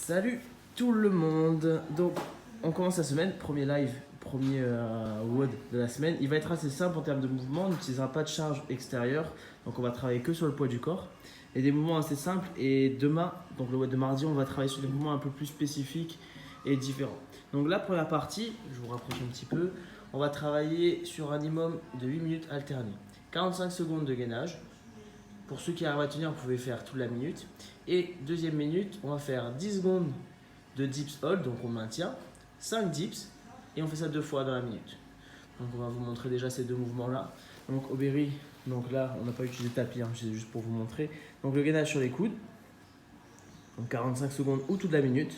Salut tout le monde. Donc on commence la semaine, premier live, premier WOD de la semaine. Il va être assez simple en termes de mouvement, on n'utilisera pas de charge extérieure. Donc on va travailler que sur le poids du corps. Et des mouvements assez simples. Et demain, donc le WOD de mardi, on va travailler sur des mouvements un peu plus spécifiques et différents. Donc la première partie, je vous rapproche un petit peu, on va travailler sur un minimum de 8 minutes alternées. 45 secondes de gainage. Pour ceux qui arrivent à tenir, vous pouvez faire toute la minute. Et deuxième minute, on va faire 10 secondes de dips hold, donc on maintient, 5 dips, et on fait ça 2 fois dans la minute. Donc on va vous montrer déjà ces deux mouvements-là. Donc Aubéry, donc là, on n'a pas utilisé tapis, hein, c'est juste pour vous montrer. Donc le gainage sur les coudes, donc 45 secondes ou toute la minute.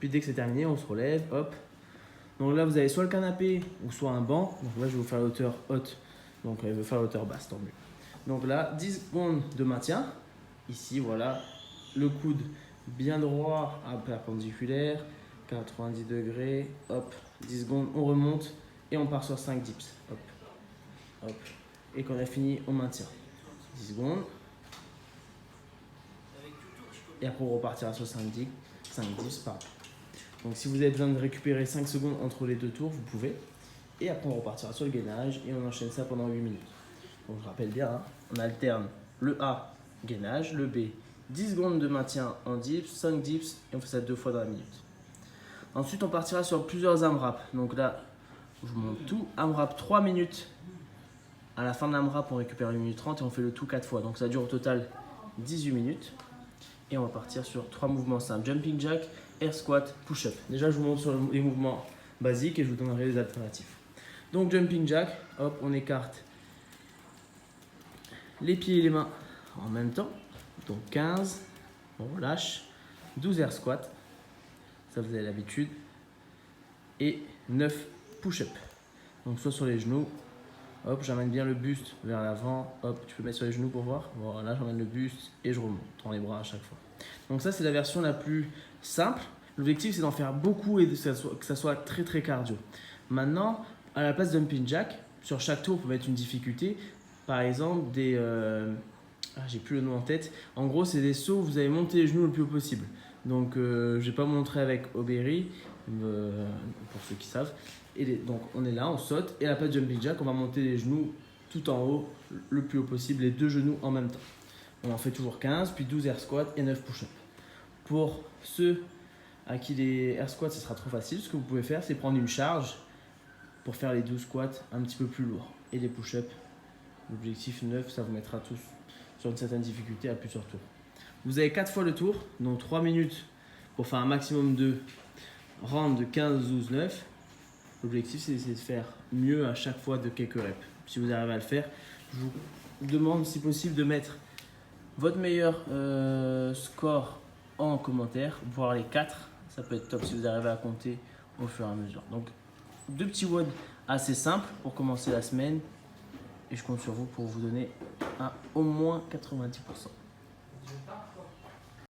Puis dès que c'est terminé, on se relève, hop. Donc là, vous avez soit le canapé ou soit un banc. Donc là, je vais vous faire la hauteur haute, donc je vais faire la hauteur basse, tant mieux. Donc là, 10 secondes de maintien. Ici, voilà, le coude bien droit à perpendiculaire, 90 degrés, hop, 10 secondes, on remonte et on part sur 5 dips, hop, hop. Et quand on a fini, on maintient. 10 secondes. Et après, on repartira sur 5 dips, pardon. Donc si vous avez besoin de récupérer 5 secondes entre les deux tours, vous pouvez. Et après, on repartira sur le gainage et on enchaîne ça pendant 8 minutes. Donc je rappelle bien, hein, on alterne le A, gainage, le B, 10 secondes de maintien en dips, 5 dips et on fait ça 2 fois dans la minute. Ensuite, on partira sur plusieurs AMRAP. Donc là, je vous montre tout. AMRAP 3 minutes. À la fin de l'AMRAP, on récupère 1 minute 30 et on fait le tout 4 fois. Donc ça dure au total 18 minutes. Et on va partir sur 3 mouvements simples. Jumping jack, air squat, push-up. Déjà, je vous montre sur les mouvements basiques et je vous donnerai les alternatifs. Donc jumping jack, hop, on écarte les pieds et les mains en même temps. Donc 15, on relâche, 12 air squats, ça vous avez l'habitude, et 9 push-up. Donc soit sur les genoux, hop, j'amène bien le buste vers l'avant, hop, tu peux mettre sur les genoux pour voir, voilà, j'emmène le buste et je remonte, dans les bras à chaque fois. Donc ça c'est la version la plus simple. L'objectif c'est d'en faire beaucoup et que ça soit très très cardio. Maintenant, à la place d'un jumping jack, sur chaque tour, vous pouvez mettre une difficulté. Par exemple, j'ai plus le nom en tête. En gros, c'est des sauts où vous allez monter les genoux le plus haut possible. Donc, je vais pas montrer avec Aubéry, pour ceux qui savent. Donc, on est là, on saute. Et à la place de jumping jack, on va monter les genoux tout en haut, le plus haut possible, les deux genoux en même temps. On en fait toujours 15, puis 12 air squats et 9 push-up. Pour ceux à qui les air squats, ce sera trop facile, ce que vous pouvez faire, c'est prendre une charge pour faire les 12 squats un petit peu plus lourds. Et les push-up, l'objectif 9, ça vous mettra tous sur une certaine difficulté à plusieurs tours. Vous avez 4 fois le tour, donc 3 minutes pour faire un maximum de rounds de 15, 12, 9. L'objectif, c'est d'essayer de faire mieux à chaque fois de quelques reps. Si vous arrivez à le faire, je vous demande si possible de mettre votre meilleur score en commentaire, voire les 4. Ça peut être top si vous arrivez à compter au fur et à mesure. Donc, 2 petits WOD assez simples pour commencer la semaine. Et je compte sur vous pour vous donner au moins 90%.